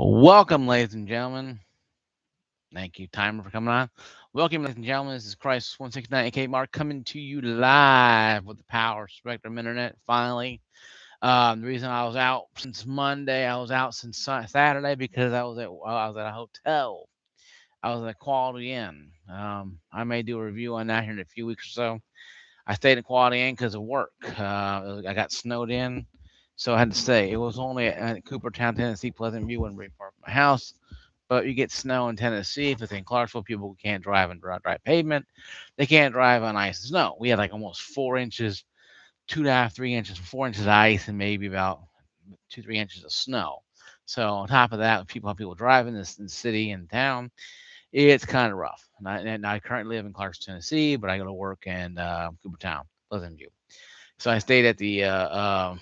Welcome, ladies and gentlemen. Thank you, Timer, for coming on. Welcome, ladies and gentlemen. This is Christ 169 aka Mark coming to you live with the Power Spectrum Internet. Finally, the reason I was out since Monday, I was out since Saturday because I was at a hotel. I was at a Quality Inn. I may do a review on that here in a few weeks or so. I stayed at Quality Inn because of work. I got snowed in, so I had to stay. It was only at Coopertown, Tennessee. Pleasant View wasn't very far from my house. But you get snow in Tennessee. If it's in Clarksville, people can't drive and dry pavement. They can't drive on ice and snow. We had like almost 4 inches, 2.5, 3 inches, 4 inches of ice, and maybe about 2, 3 inches of snow. So on top of that, people driving this in the city and town, it's kind of rough. And I currently live in Clarksville, Tennessee, but I go to work in Coopertown, Pleasant View. So I stayed at the um,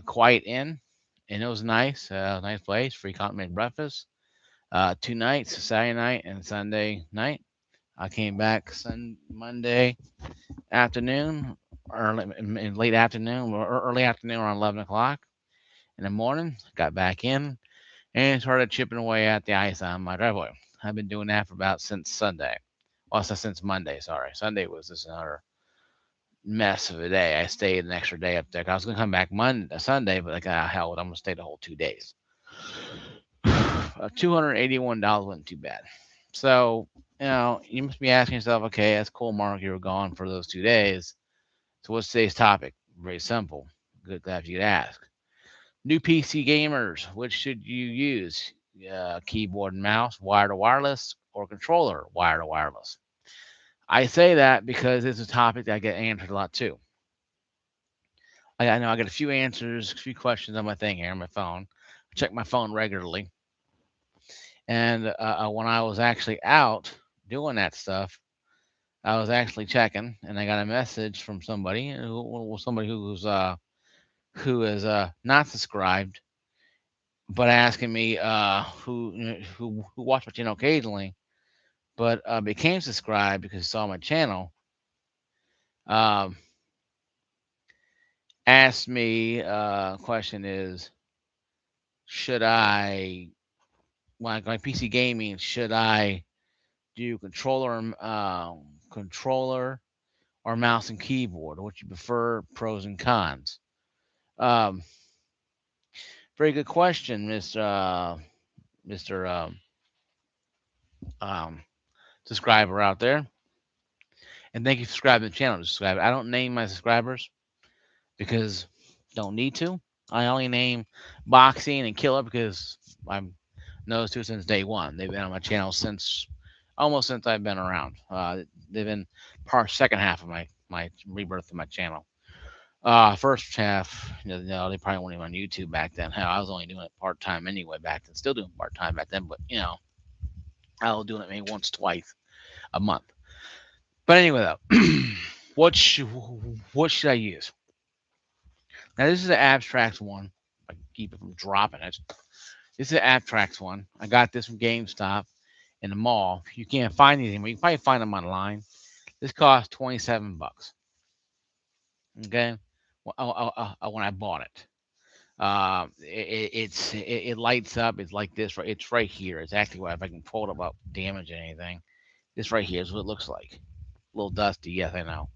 Quiet Inn, and it was nice, nice place, free complimentary breakfast. 2 nights, Saturday night and Sunday night. I came back Monday afternoon, early in late afternoon, or early afternoon, around 11 o'clock in the morning. Got back in and started chipping away at the ice on my driveway. I've been doing that for about since Sunday. Well, since Monday. Sorry, Sunday was just another mess of a day. I stayed an extra day up there. I was gonna come back Sunday, but like, hell, I'm gonna stay the whole 2 days. $281 wasn't too bad. So, you must be asking yourself, okay, that's cool, Mark. You were gone for those 2 days. So, what's today's topic? Very simple. Good, glad you could ask. New PC gamers, which should you use? Keyboard and mouse, wired or wireless, or controller, wired or wireless? I say that because it's a topic that I get answered a lot too. I know I get a few answers, a few questions on my thing here on my phone. I check my phone regularly. And when I was actually out doing that stuff, I was actually checking, and I got a message from somebody who is not subscribed, but asking me who watched my channel occasionally, but became subscribed because he saw my channel. Um, Asked me question is, should I like my PC gaming? Should I do controller or mouse and keyboard? What you prefer? Pros and cons. Um, Very good question, Mister um, subscriber out there, and thank you for subscribing to the channel. Subscribe. I don't name my subscribers because don't need to. I only name Boxing and Killer because I'm those two since day one. They've been on my channel since almost since I've been around. They've been part second half of my rebirth of my channel. First half, they probably weren't even on YouTube back then. Hell, I was only doing it part time anyway back then. Still doing part time back then, but I was doing it maybe once, twice a month. But anyway, though, what should what should I use? Now this is an abstract one. If I can keep it from dropping it. This is an abstract one. I got this from GameStop in the mall. You can't find these anymore. You can probably find them online. This cost $27. Okay, when I bought it. It lights up. It's like this, right? It's right here. It's actually what if I can pull it up without damaging anything. This right here is what it looks like. A little dusty, yes, I know.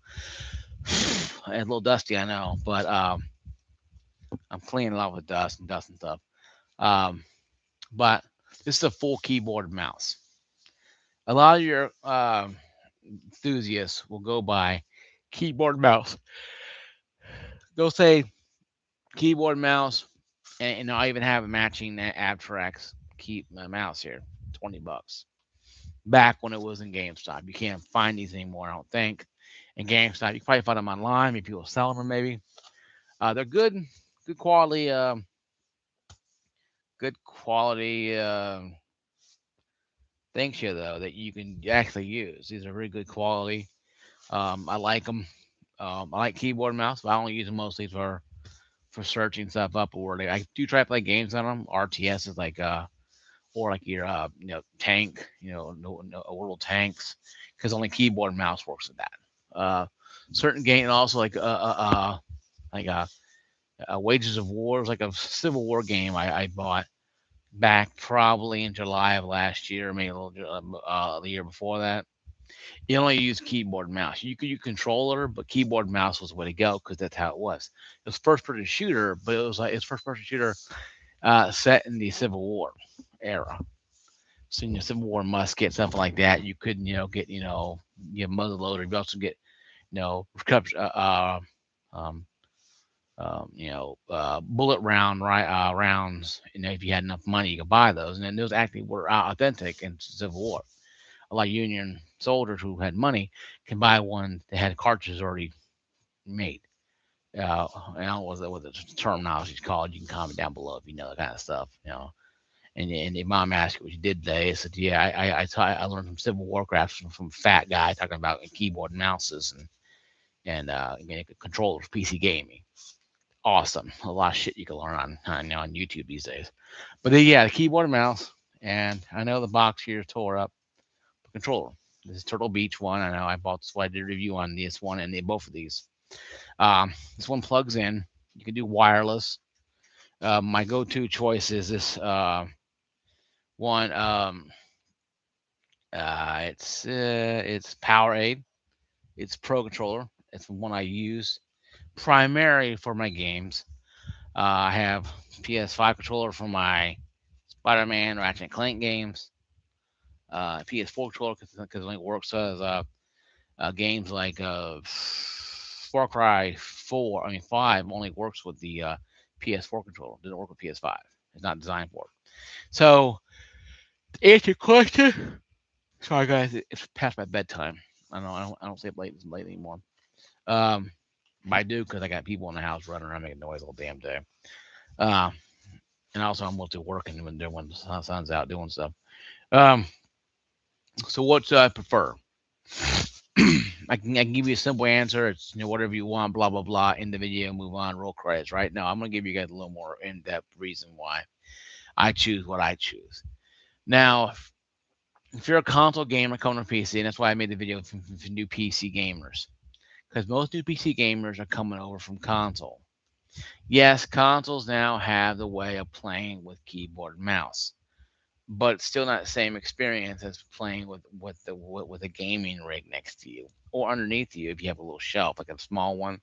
A little dusty, I know, but I'm cleaning it off with dust and stuff. Um, but this is a full keyboard and mouse. A lot of your enthusiasts will go by keyboard and mouse. They'll say keyboard and mouse, and I even have a matching Abtrax key mouse here, $20. Back when it was in GameStop, you can't find these anymore. I don't think. In GameStop, you can probably find them online. Maybe people sell them, maybe. They're good quality, good quality things here though that you can actually use. These are very good quality. I like them. I like keyboard and mouse, but I only use them mostly for searching stuff up. Or I do try to play games on them. RTS is like or like your tank, no, little tanks, because only keyboard and mouse works with that. Certain game also like Wages of War was like a Civil War game I bought back probably in July of last year, maybe a little the year before that. You only use keyboard and mouse. You could use controller, but keyboard and mouse was the way to go because that's how it was. It was first person shooter, but it was like it's first person shooter set in the Civil War era. So in your Civil War musket, something like that, you couldn't, get, your muzzle loader. You also get, um, bullet rounds. If you had enough money, you could buy those, and then those actually were authentic in Civil War. A lot of Union soldiers who had money can buy one that had cartridges already made. I don't know what the terminology is called. You can comment down below if you know that kind of stuff. And your mom asked you what you did today. I said, yeah, I learned from Civil Warcraft from Fat Guy talking about keyboard and mouses and controllers, PC gaming. Awesome. A lot of shit you can learn on YouTube these days. But then, yeah, the keyboard and mouse. And I know the box here is tore up. The controller. This is Turtle Beach one. I know I bought this one. I did a review on this one and both of these. This one plugs in. You can do wireless. My go-to choice is this one. It's Powerade. It's Pro Controller. It's the one I use primarily for my games. I have PS5 controller for my Spider-Man, Ratchet and Clank games. PS4 controller because it only works as games like Far Cry 4. I mean 5 only works with the PS4 controller. It doesn't work with PS5. It's not designed for it. So to answer your question, sorry guys, it's past my bedtime. I don't sleep late anymore. Um, but I do because I got people in the house running around making noise all damn day. Uh, and also I'm mostly working when the sun's out doing stuff. Um, so what do I prefer? I can give you a simple answer. It's whatever you want, blah blah blah. In the video, move on, roll credits. Right now, I'm gonna give you guys a little more in depth reason why I choose what I choose. Now, if you're a console gamer coming to PC, and that's why I made the video for new PC gamers, because most new PC gamers are coming over from console. Yes, consoles now have the way of playing with keyboard and mouse, but it's still not the same experience as playing with a gaming rig next to you or underneath you if you have a little shelf like a small one.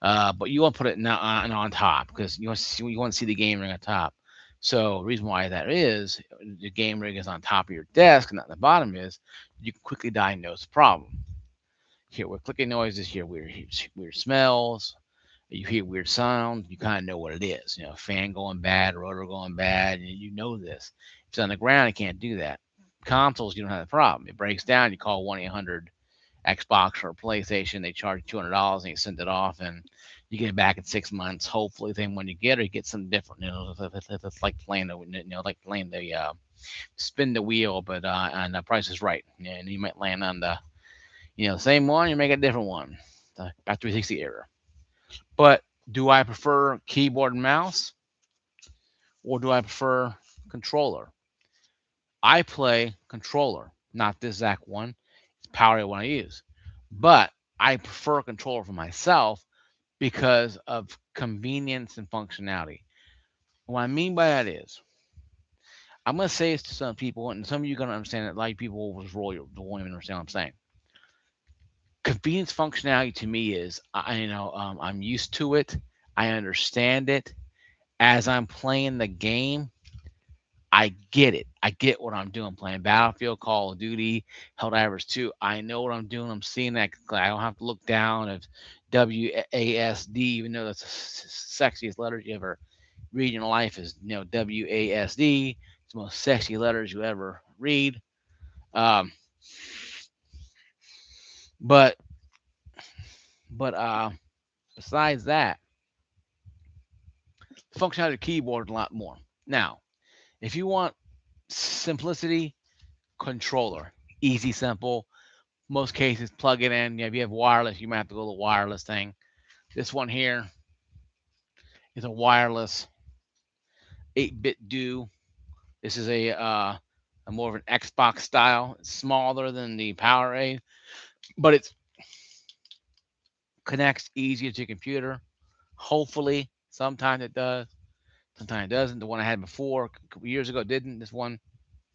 But you want to put it on top because you want to see the game rig on top. So the reason why that is the game rig is on top of your desk, not the bottom is you can quickly diagnose the problem. Hear weird clicking noises, hear weird smells, you hear weird sounds, you kind of know what it is. Fan going bad, rotor going bad, and you know this. If it's on the ground, you can't do that. Consoles, you don't have the problem. It breaks down, you call 1-800 Xbox or PlayStation, they charge $200 and you send it off, and you get it back in 6 months. Hopefully, then when you get it, you get something different. It's like playing the spin the wheel, but and the price is right. And you might land on the same one, you make a different one. The about 360 era. But do I prefer keyboard and mouse or do I prefer controller? I play controller, not this exact one. It's Power one I use. But I prefer controller for myself because of convenience and functionality. What I mean by that is, I'm going to say this to some people, and some of you are going to understand it. A lot of people will just won't even understand what I'm saying. Convenience functionality to me is, I'm used to it. I understand it. As I'm playing the game, I get it. I get what I'm doing. Playing Battlefield, Call of Duty, Helldivers 2. I know what I'm doing. I'm seeing that. I don't have to look down at WASD, even though that's the sexiest letters you ever read in life is WASD. It's the most sexy letters you ever read. Um, but but besides that, the functionality of the keyboard is a lot more. Now, if you want simplicity, controller, easy, simple. Most cases, plug it in. If you have wireless, you might have to go to the wireless thing. This one here is a wireless 8-bit do. This is a more of an Xbox style. It's smaller than the Powerade, but it connects easier to your computer. Hopefully, Sometimes it does, sometimes it doesn't. The one I had before, a couple years ago, didn't. This one,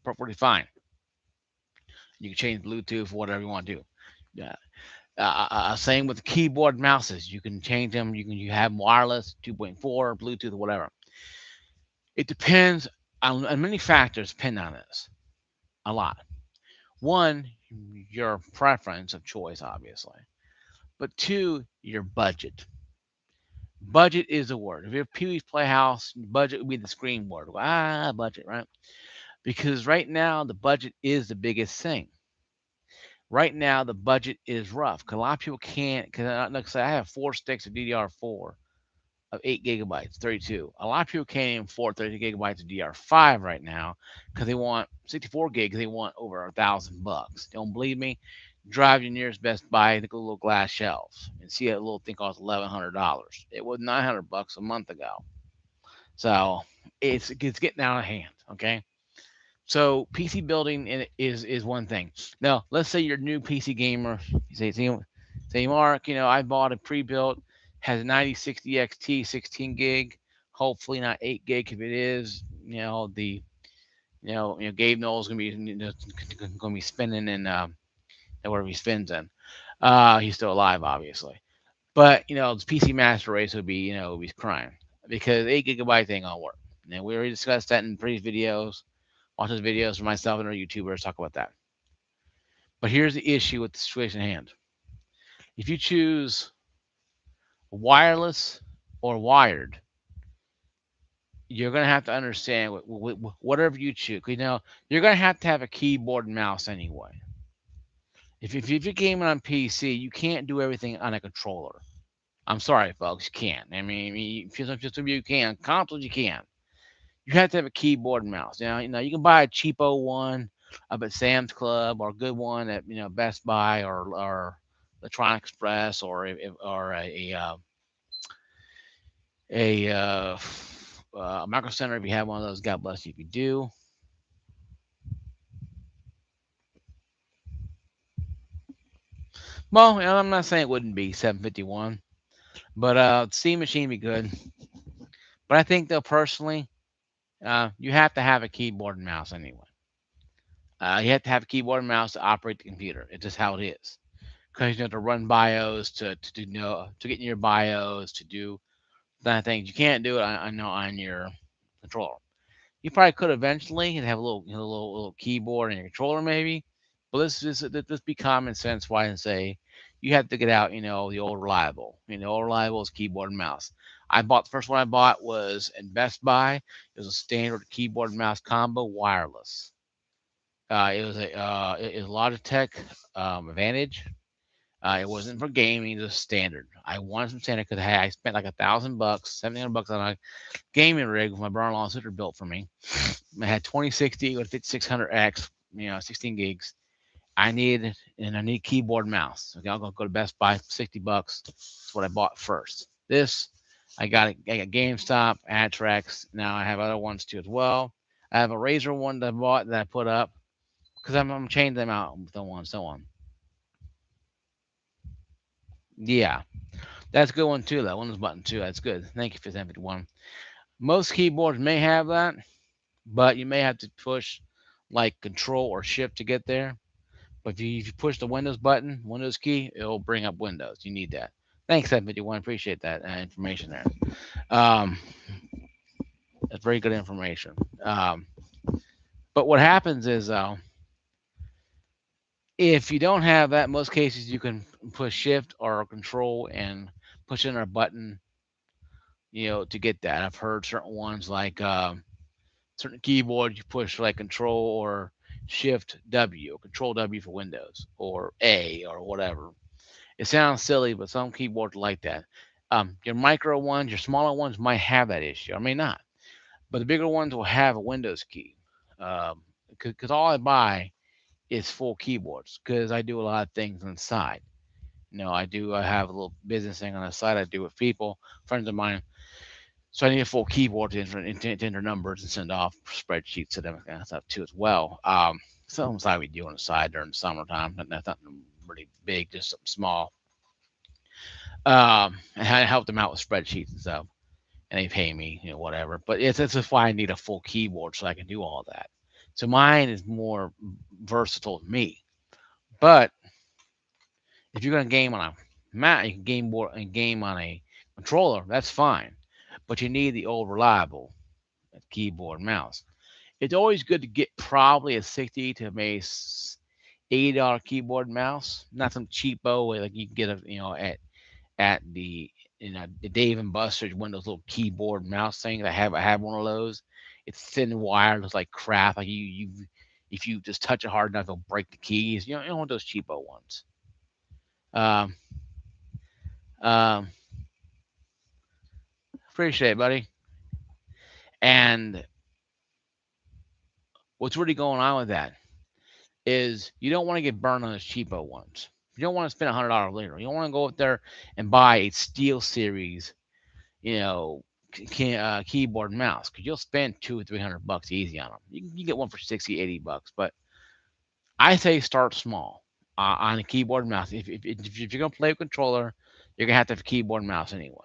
perfectly fine. You can change Bluetooth, whatever you want to do. Yeah. Same with the keyboard mouses. You can change them. You have them wireless, 2.4, Bluetooth, whatever. It depends on many factors. Depend on this a lot. One, your preference of choice, obviously, but two, your budget. Budget is a word. If you're Pee Wee's Playhouse, budget would be the screen word. Budget, right? Because right now the budget is the biggest thing. Right now the budget is rough. 'Cause a lot of people can't. Because like I say, I have 4 sticks of DDR4 of 8 GB, 32. A lot of people can't even afford 32 GB of DDR5 right now because they want 64 gigs. They want over $1,000. Don't believe me? Drive your nearest Best Buy, look at little glass shelves, and see a little thing costs $1,100. It was $900 a month ago. So it's getting out of hand. Okay. So PC building is one thing. Now let's say you're a new PC gamer. You say Mark, I bought a pre-built, has a 9060 XT, 16 gig. Hopefully not 8 gig. If it is, Gabe Knowles gonna be spinning in wherever he spins in. He's still alive, obviously. But the PC master race would be crying because 8 GB ain't gonna work. And we already discussed that in previous videos. Watch those videos for myself and our YouTubers talk about that. But here's the issue with the situation at hand. If you choose wireless or wired, you're going to have to understand whatever you choose. You're going to have a keyboard and mouse anyway. If you're gaming on PC, you can't do everything on a controller. I'm sorry, folks, you can't. I mean, if you can. Consoles, you can. You have to have a keyboard and mouse. Now, you can buy a cheapo one up at Sam's Club or a good one at Best Buy or Electronic Express or a Micro Center if you have one of those. God bless you if you do. Well, I'm not saying it wouldn't be 751, but Steam Machine be good. But I think though personally, you have to have a keyboard and mouse anyway. You have to have a keyboard and mouse to operate the computer. It's just how it is. Because you have to run BIOS to get in your BIOS to do that things. You can't do it on your controller. You probably could eventually and have a little keyboard and your controller maybe, but let's be common sense. Why and say you have to get out the old reliable. Old reliable is keyboard and mouse. The first one I bought was in Best Buy. It was a standard keyboard and mouse combo wireless. It was a Logitech Advantage. It wasn't for gaming; it was standard. I wanted some standard because I spent like $1,000, $1,700 on a gaming rig with my brother-in-law sister built for me. I had 2060 with 5600X, 16 gigs. I need keyboard and mouse. Okay, I'll go to Best Buy, $60. That's what I bought first. This I got GameStop, Atrex. Now I have other ones too as well. I have a Razer one that I bought that I put up because I'm changing them out, so on. Yeah, that's a good one too. That Windows button too. That's good. Thank you for 751. Most keyboards may have that, but you may have to push like Control or Shift to get there. But if you push the Windows button, Windows key, it'll bring up Windows. You need that. Thanks, 751. Appreciate that information there. Um, that's very good information. But what happens is, if you don't have that, in most cases you can push Shift or Control and push in a button, to get that. I've heard certain ones like certain keyboards you push like Control or Shift W, or Control W for Windows, or A, or whatever. It sounds silly, but some keyboards are like that. Your micro ones, your smaller ones might have that issue, or may not. But the bigger ones will have a Windows key. Because all I buy is full keyboards. Because I do a lot of things on the side. I have a little business thing on the side I do with people, friends of mine. So I need a full keyboard to enter numbers and send off spreadsheets to them and stuff too as well. Something I we do on the side during the summertime, but that's nothing really big, just something small. And I help them out with spreadsheets and stuff. and they pay me, whatever. But it's just why I need a full keyboard so I can do all that. So mine is more versatile than me. But if you're gonna game on a Mac, you can game board and game on a controller. That's fine, but you need the old reliable keyboard and mouse. It's always good to get probably a 60 to maybe $80 keyboard and mouse, not some cheapo like you can get at the the Dave and Buster's one of those little keyboard and mouse things. I have one of those. It's thin wire, looks like crap. Like you if you just touch it hard enough, it'll break the keys. You don't want those cheapo ones. Um, um, Appreciate it, buddy. And what's really going on with that is you don't want to get burned on those cheapo ones. You don't want to spend $100 later. You don't want to go up there and buy a Steel Series, you know, keyboard and mouse because you'll spend 200 or 300 bucks easy on them. You can get one for 60, $80, but I say start small on a keyboard and mouse. If you're gonna play a controller, you're gonna have a keyboard and mouse anyway.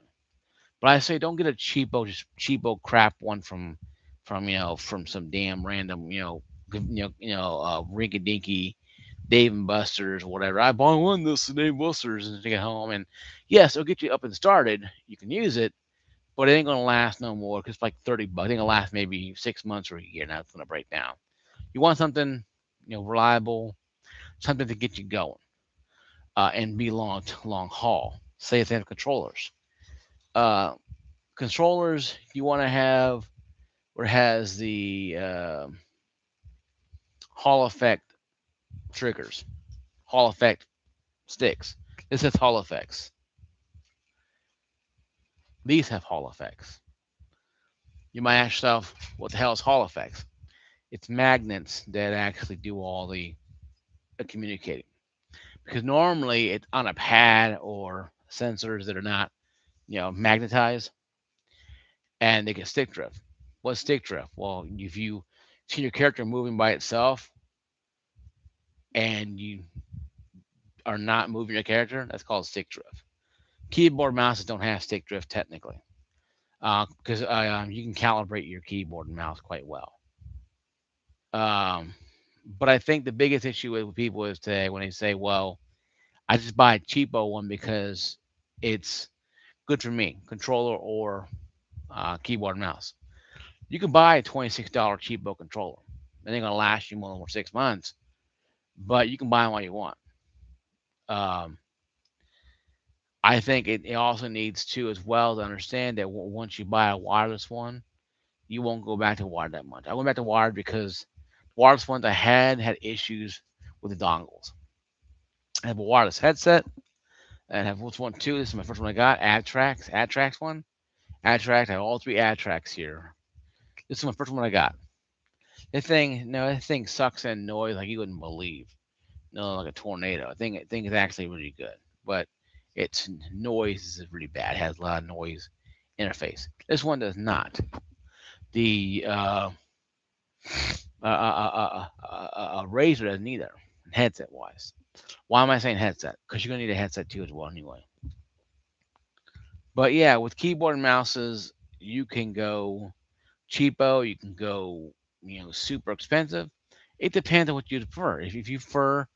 But I say don't get a just cheapo crap one from some damn random rinky dinky Dave and Buster's or whatever. I bought one this Dave and Buster's and take it home, and yes, it'll get you up and started. You can use it, but it ain't gonna last no more because it's like 30 bucks. I think it'll last maybe 6 months or a year. Now it's gonna break down. You want something reliable, something to get you going, and be long haul. Say if they have controllers. Uh, Controllers you want to have where it has the Hall effect triggers, Hall effect sticks. This has Hall effects. These have Hall effects. You might ask yourself, what the hell is Hall effects? It's magnets that actually do all the communicating. Because normally it's on a pad or sensors that are not, magnetized, and they get stick drift. What's stick drift? Well, if you see your character moving by itself and you are not moving your character, that's called stick drift. Keyboard mouses don't have stick drift technically, because you can calibrate your keyboard and mouse quite well. Um, but I think the biggest issue with people is today when they say, "Well, I just buy a cheapo one because it's good for me, controller or keyboard and mouse." You can buy a $26 cheapo controller. It ain't gonna last you more than 6 months, but you can buy them all you want. Um, I think it also needs to as well to understand that once you buy a wireless one, you won't go back to wired that much. I went back to wired because the wireless ones I had issues with the dongles. I have a wireless headset. I have what's one too. This is my first one I got. AdTrax one. AdTrax. I have all three AdTrax here. This is my first one I got. This thing sucks in noise like you wouldn't believe. No, like a tornado. I think it's actually really good, but its noise is really bad. It has a lot of noise interface. This one does not. The Razer doesn't either, headset wise. Why am I saying headset? Because you're gonna need a headset too as well anyway. But yeah, with keyboard and mouses, you can go cheapo. You can go super expensive. It depends on what you prefer. If you prefer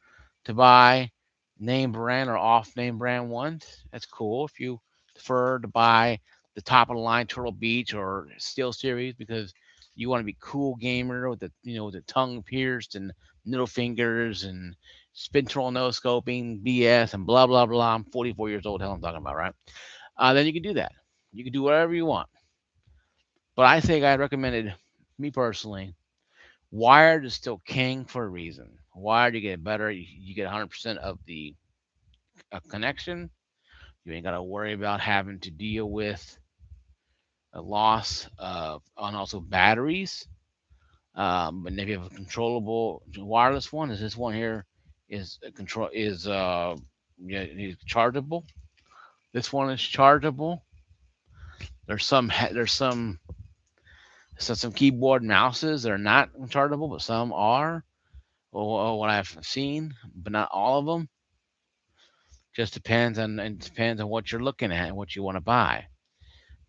to buy name brand or off name brand ones, that's cool. If you prefer to buy the top of the line Turtle Beach or Steel Series because you want to be cool gamer with the tongue pierced and middle fingers and spintrol no scoping BS and blah blah blah. I'm 44 years old. Hell, I'm talking about right. Then you can do that. You can do whatever you want. But I think I recommended me personally. Wired is still king for a reason. Wired, you get better. You get 100% of the connection. You ain't got to worry about having to deal with a loss of and also batteries. But if you have a controllable wireless one, is this one here is a control is yeah, is chargeable. This one is chargeable. There's some keyboard mouses that are not chargeable, but some are. Or what I've seen, but not all of them. Just depends on what you're looking at and what you want to buy.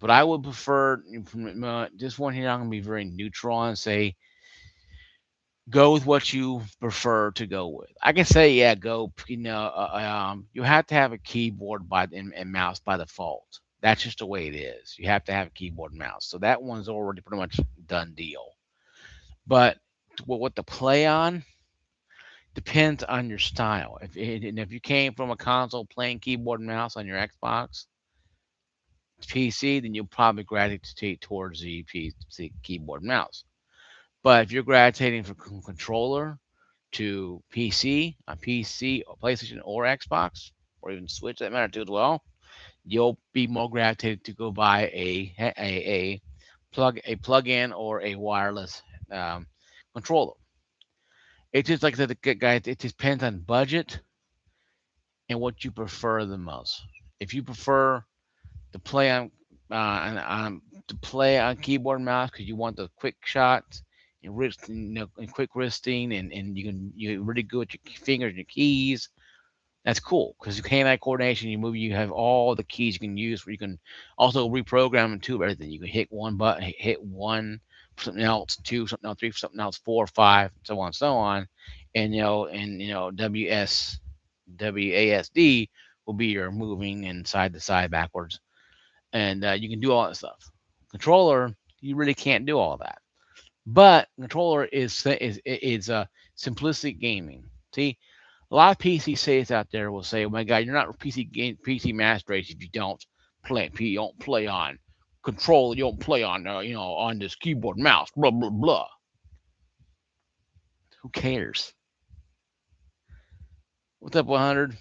But I would prefer this one here. I'm gonna be very neutral and say go with what you prefer to go with. I can say, yeah, go. You have to have a keyboard and mouse by default. That's just the way it is. You have to have a keyboard and mouse. So that one's already pretty much done deal. But what to play on depends on your style. If you came from a console playing keyboard and mouse on your Xbox PC, then you'll probably gravitate towards the PC keyboard and mouse. But if you're gravitating from controller to PC or PlayStation or Xbox or even Switch, that matter too as well, you'll be more gravitated to go buy a plug-in or a wireless um, controller. It's just like the guys. It depends on budget and what you prefer the most. If you prefer to play on keyboard and mouse because you want the quick shots and and quick wristing, and you're really good with your fingers and your keys. That's cool because you hand-eye coordination. You move. You have all the keys you can use. Where you can also reprogram them too. Everything you can hit one button, hit one for something else, two something else, three for something else, four, five, so on, so on. And WASD will be your moving and side to side backwards, and you can do all that stuff. Controller, you really can't do all that. But controller is simplistic gaming. See, a lot of PC sayers out there will say, "Oh my God, you're not PC master race if you don't play on controller. You don't play on on this keyboard and mouse. Blah blah blah." Who cares? What's up, 100?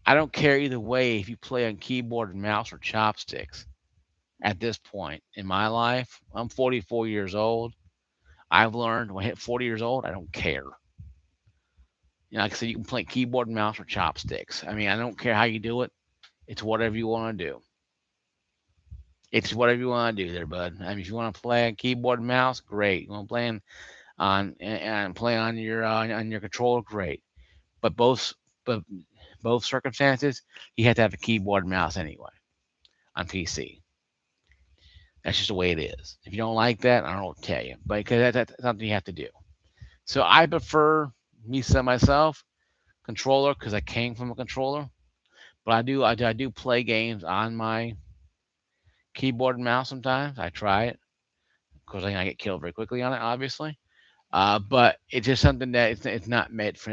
I don't care either way if you play on keyboard and mouse or chopsticks. At this point in my life, I'm 44 years old. I've learned when I hit 40 years old, I don't care. Like I said, you can play keyboard and mouse or chopsticks. I mean, I don't care how you do it. It's whatever you want to do. It's whatever you want to do there, bud. I mean, if you want to play on keyboard and mouse, great. You want to play and play on your controller, great. But but both circumstances, you have to have a keyboard and mouse anyway on PC. That's just the way it is. If you don't like that, I don't know what to tell you, but because that's something you have to do. So I prefer myself controller because I came from a controller. But I do play games on my keyboard and mouse sometimes. I try it because I get killed very quickly on it, obviously. But it's just something that it's not made for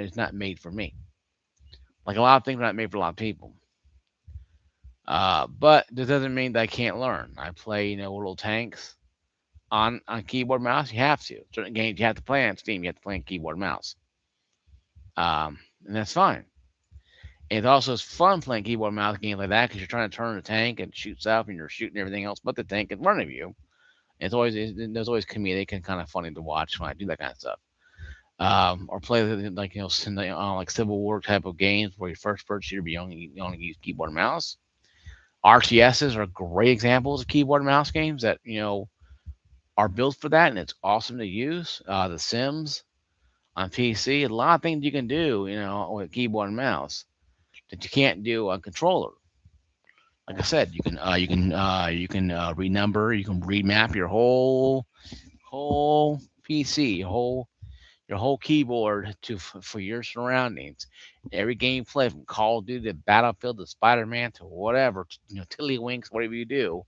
me. Like a lot of things are not made for a lot of people. But this doesn't mean that I can't learn. I play little tanks on keyboard and mouse. You have to. Certain games you have to play on Steam. You have to play on keyboard and mouse. And that's fine. It's also fun playing keyboard and mouse games like that because you're trying to turn a tank and shoot stuff and you're shooting everything else but the tank in front of you. There's always comedic and kind of funny to watch when I do that kind of stuff. Or play like like Civil War type of games where your first person shooter, but you only use keyboard and mouse. RTSs are great examples of keyboard and mouse games that are built for that, and it's awesome to use. The Sims on PC, a lot of things you can do, with keyboard and mouse that you can't do on controller. Like I said, you can renumber, you can remap your whole PC, your whole keyboard for your surroundings. Every game play from Call of Duty to Battlefield to Spider-Man to whatever, Tiddlywinks, whatever you do,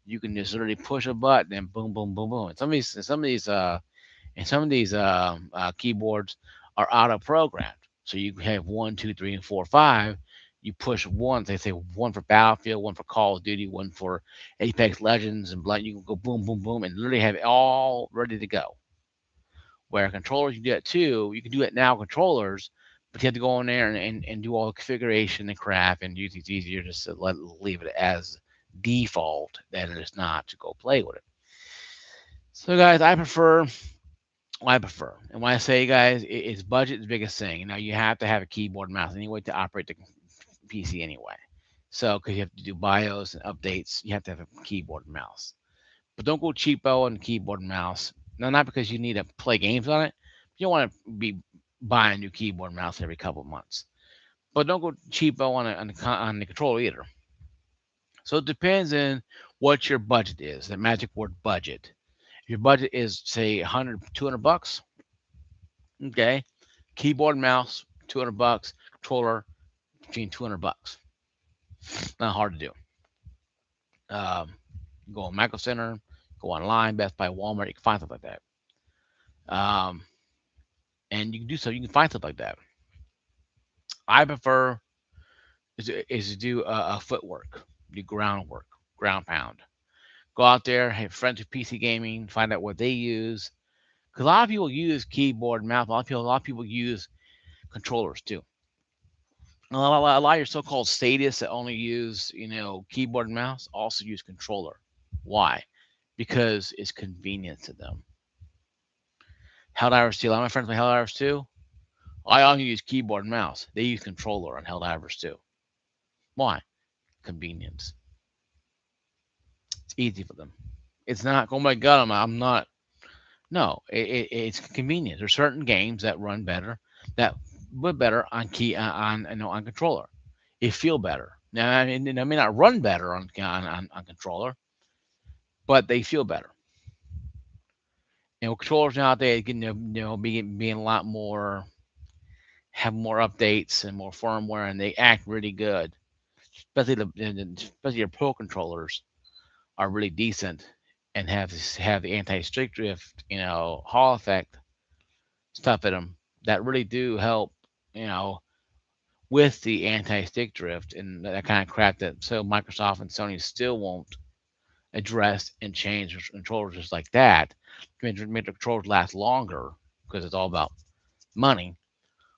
you can just literally push a button and boom, boom, boom, boom. And some of these keyboards are auto programmed. So you have one, two, three, and four, five. You push one. They say one for Battlefield, one for Call of Duty, one for Apex Legends and Blood. You can go boom, boom, boom, and literally have it all ready to go. Where controllers, you can do that too. You can do it now, controllers, but you have to go in there and do all the configuration and crap. And usually it's easier just to leave it as default than it is not to go play with it. So, guys, I prefer. And when I say, guys, it's budget the biggest thing. Now you have to have a keyboard and mouse anyway to operate the PC anyway. So because you have to do BIOS and updates, you have to have a keyboard and mouse. But don't go cheapo on the keyboard and mouse. No, not because you need to play games on it. You don't want to be buying a new keyboard and mouse every couple of months. But don't go cheapo on the controller either. So it depends on what your budget is. The magic word budget. If your budget is say 100, 200 bucks, okay, keyboard and mouse, 200 bucks, controller between 200 bucks. Not hard to do. Um, go on Micro Center, go online, Best Buy, Walmart, you can find stuff like that. Um, and you can do so. You can find stuff like that. I prefer is to do a footwork, do groundwork, ground pound. Go out there, have friends with PC gaming, find out what they use. Because a lot of people use keyboard and mouse. A lot of people use controllers too. A lot of your so-called sadists that only use, keyboard and mouse also use controller. Why? Because it's convenient to them. Helldivers 2. A lot of my friends play Helldivers 2. I only use keyboard and mouse. They use controller on Helldivers 2. Why? Convenience. It's easy for them. It's not, oh my God, I'm not. No, it's convenient. There's certain games that run better, that would better on on controller. It feel better. Now, I mean, they may not run better on controller, but they feel better. Controllers nowadays, being a lot more, have more updates and more firmware, and they act really good. Especially your pro controllers are really decent and have the anti stick drift, Hall effect stuff in them that really do help, you know, with the anti stick drift and that kind of crap that so Microsoft and Sony still won't address and change controllers just like that. Make the controllers last longer because it's all about money.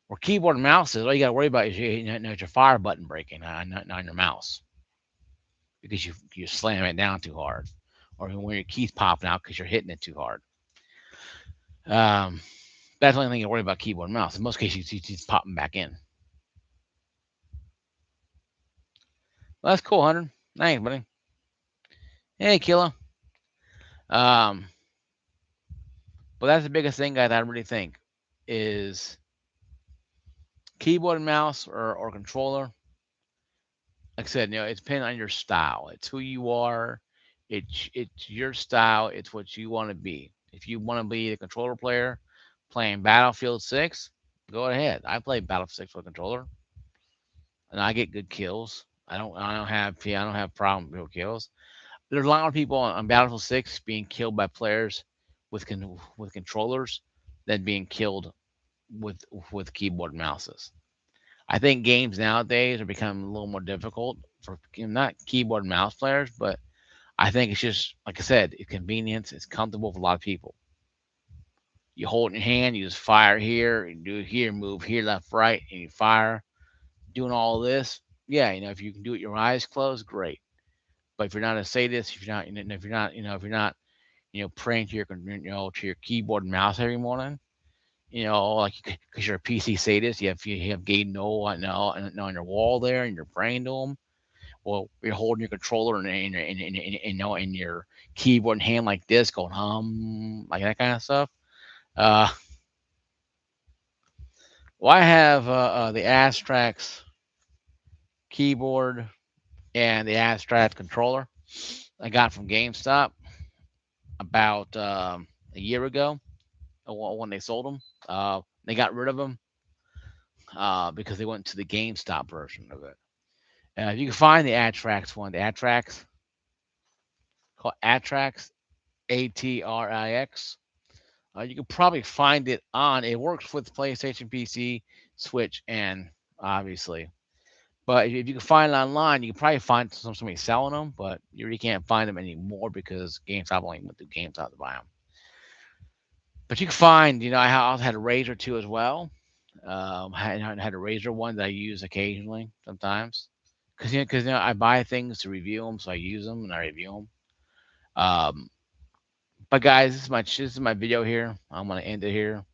Or keyboard and mouse is all you got to worry about is your fire button breaking on your mouse because you slam it down too hard, or when your keys popping out because you're hitting it too hard. Um, that's the only thing you worry about keyboard and mouse. In most cases, you just pop them back in. Well, that's cool, Hunter. Thanks, buddy. Hey, Killa. Um, but that's the biggest thing, guys. I really think is keyboard and mouse or controller. Like I said, it depends on your style. It's who you are. It's your style. It's what you want to be. If you want to be a controller player playing Battlefield 6, go ahead. I play Battlefield 6 with a controller, and I get good kills. I don't have problem with kills. There's a lot of people on Battlefield 6 being killed by players with controllers than being killed with with keyboard and mouses. I think games nowadays are becoming a little more difficult for not keyboard and mouse players, but I think it's just like I said, it's convenience. It's comfortable for a lot of people. You hold it in your hand, you just fire here, you do it here, move here, left, right, and you fire. Doing all this, yeah, if you can do it with your eyes closed, great. But if you're not a sadist, if you're not praying to your keyboard and mouse every morning, like because you're a PC sadist, you have gay no on your wall there, and you're praying to them. Well, you're holding your controller in your keyboard and hand like this, going like that kind of stuff. Uh, well, I have the Astrax keyboard and the Astrax controller I got from GameStop about a year ago when they sold them. They got rid of them because they went to the GameStop version of it. You can find the Atrax one, the Atrax, called Atrax, Atrix. You can probably find it on. It works with PlayStation, PC, Switch, and obviously. But if you can find it online, you can probably find somebody selling them, but you really can't find them anymore because GameStop only went through GameStop to buy them. But you can find, I also had a Razor too as well. I had a Razor one that I use occasionally, sometimes, because I buy things to review them, so I use them and I review them. But guys, this is my video here. I'm gonna end it here.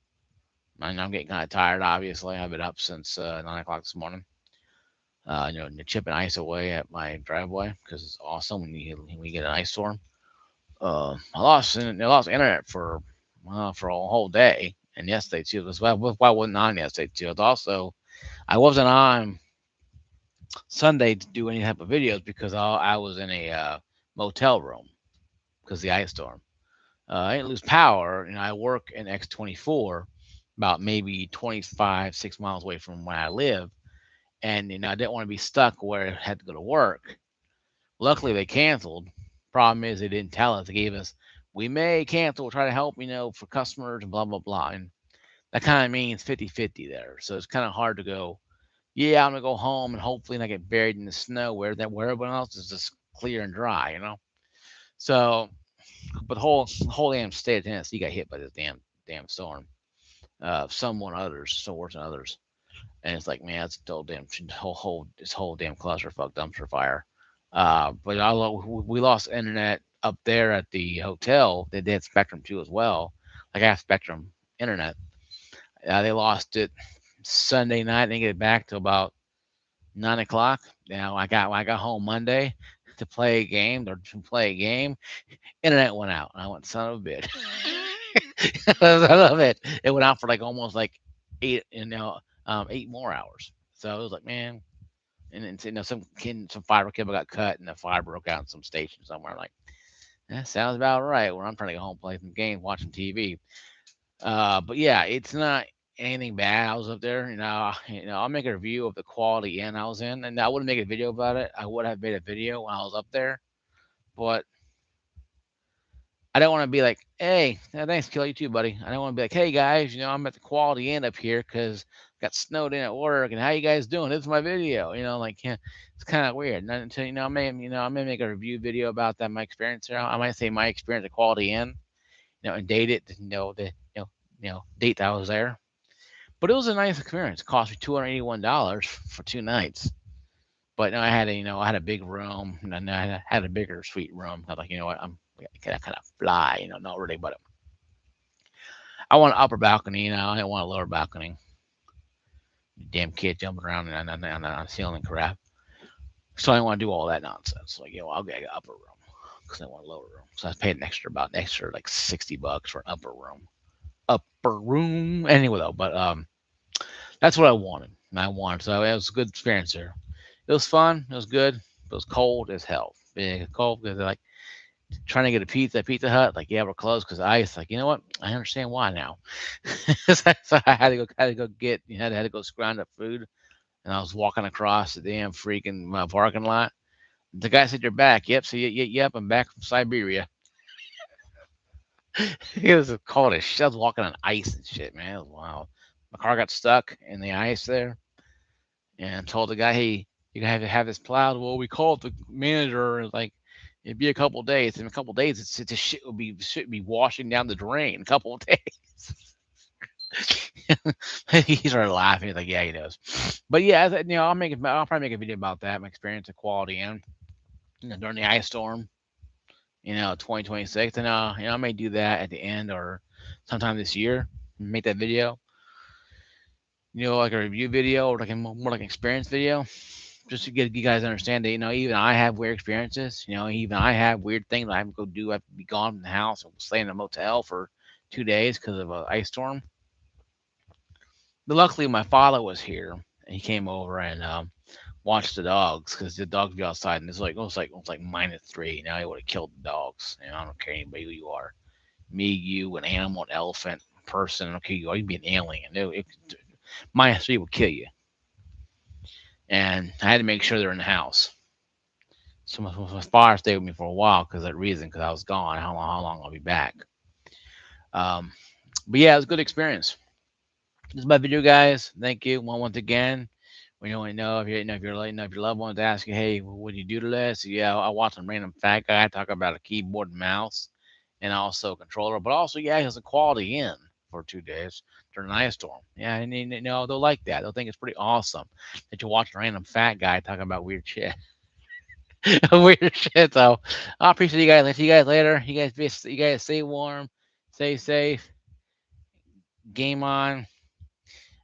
I know I'm getting kind of tired. Obviously, I've been up since 9 o'clock this morning. Chipping ice away at my driveway because it's awesome when you get an ice storm. I lost internet for a whole day and yesterday too. That's why I wasn't on yesterday too. I wasn't on Sunday to do any type of videos because I was in a motel room because the ice storm. I didn't lose power, and I work in X24, about maybe 25, 6 miles away from where I live, and I didn't want to be stuck where I had to go to work. Luckily, they canceled. Problem is, they didn't tell us. They gave us, we may cancel. We'll try to help, for customers and blah blah blah. And that kind of means 50-50 there. So it's kind of hard to go. Yeah, I'm gonna go home and hopefully not get buried in the snow where everyone else is just clear and dry. So, but the whole damn state of Tennessee got hit by this damn storm. Some more than others, some worse than others. And it's like, man, it's whole damn this whole damn clusterfuck dumpster fire. But we lost internet up there at the hotel. They had Spectrum too as well. Like I have Spectrum internet. They lost it Sunday night. Didn't get it back till about 9 o'clock. Now when I got home Monday to play a game. Internet went out, and I went, son of a bitch. I love it. It went out for like almost like eight, 8 more hours. So it was like, man, and then some fiber cable got cut, and the fiber broke out in some station somewhere. Like that sounds about right. When I'm trying to get home, play some games, watching TV. But yeah, it's not anything bad. I was up there, I'll make a review of the quality inn I was in, and I wouldn't make a video about it. I would have made a video when I was up there, but I don't want to be like, hey, thanks, Kill you too, buddy. I don't want to be like, hey guys, I'm at the quality inn up here because got snowed in at work, and how you guys doing? This is my video. Like yeah, it's kind of weird. Not until I may make a review video about that my experience there. I might say my experience at Quality Inn, and date it, date that I was there. But it was a nice experience. It cost me $281 for 2 nights. But no, I had a big room, and I had a bigger suite room. I was like, you know what, I kind of fly, not really, but I want an upper balcony, I didn't want a lower balcony. Damn kid jumping around on the ceiling and crap. So I didn't want to do all that nonsense. Like, I'll get an upper room because I want a lower room. So I paid an extra like $60 for an upper room. Upper room, anyway though. But that's what I wanted. And I wanted, so it was a good experience there. It was fun. It was good. It was cold as hell. Big cold because like trying to get a pizza at Pizza Hut. Like, yeah, we're closed because ice. Like, you know what? I understand why now. So I had to go get. Had to go scrounge up food, and I was walking across the damn freaking parking lot. The guy said, "You're back." Yep. So yep, I'm back from Siberia. It was cold as shit. I was walking on ice and shit, man. It was wild. My car got stuck in the ice there, and told the guy, "Hey, you have to have this plowed." Well, we called the manager, and like it'd be a couple days. In a couple days, it's shit would be washing down the drain. A couple of days. He started laughing. He's like, "Yeah, he knows." But yeah, I'll probably make a video about that. My experience at Quality Inn, during the ice storm, 2026, and I may do that at the end or sometime this year. Make that video, like a review video or like a more like an experience video, just to get you guys to understand that even I have weird experiences. Even I have weird things I have to go do. I have to be gone from the house or stay in a motel for 2 days because of an ice storm. But luckily, my father was here and he came over and watched the dogs because the dogs be outside and it was like -3. Now he would have killed the dogs. I don't care anybody who you are, me, you, an animal, an elephant, person. I don't care who you are. You'd be an alien. -3 will kill you. And I had to make sure they're in the house. So my father stayed with me for a while because of that reason, because I was gone. How long I'll be back? Um, but yeah, it was a good experience. This is my video, guys. Thank you once again. We only know if your loved ones ask you, hey, what do you do to this? Yeah, I watch some random fat guy talk about a keyboard and mouse, and also a controller. But also, yeah, he has a Quality Inn for 2 days during an ice storm. Yeah, and they'll like that. They'll think it's pretty awesome that you watch a random fat guy talking about weird shit. Weird shit. So I appreciate you guys. I'll see you guys later. You guys stay warm, stay safe, game on.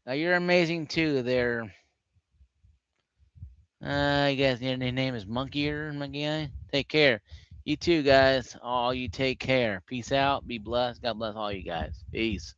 You're amazing too. You guys, your name is Monkey Ear, Monkey Eye. Take care. You too, guys. All you take care. Peace out. Be blessed. God bless all you guys. Peace.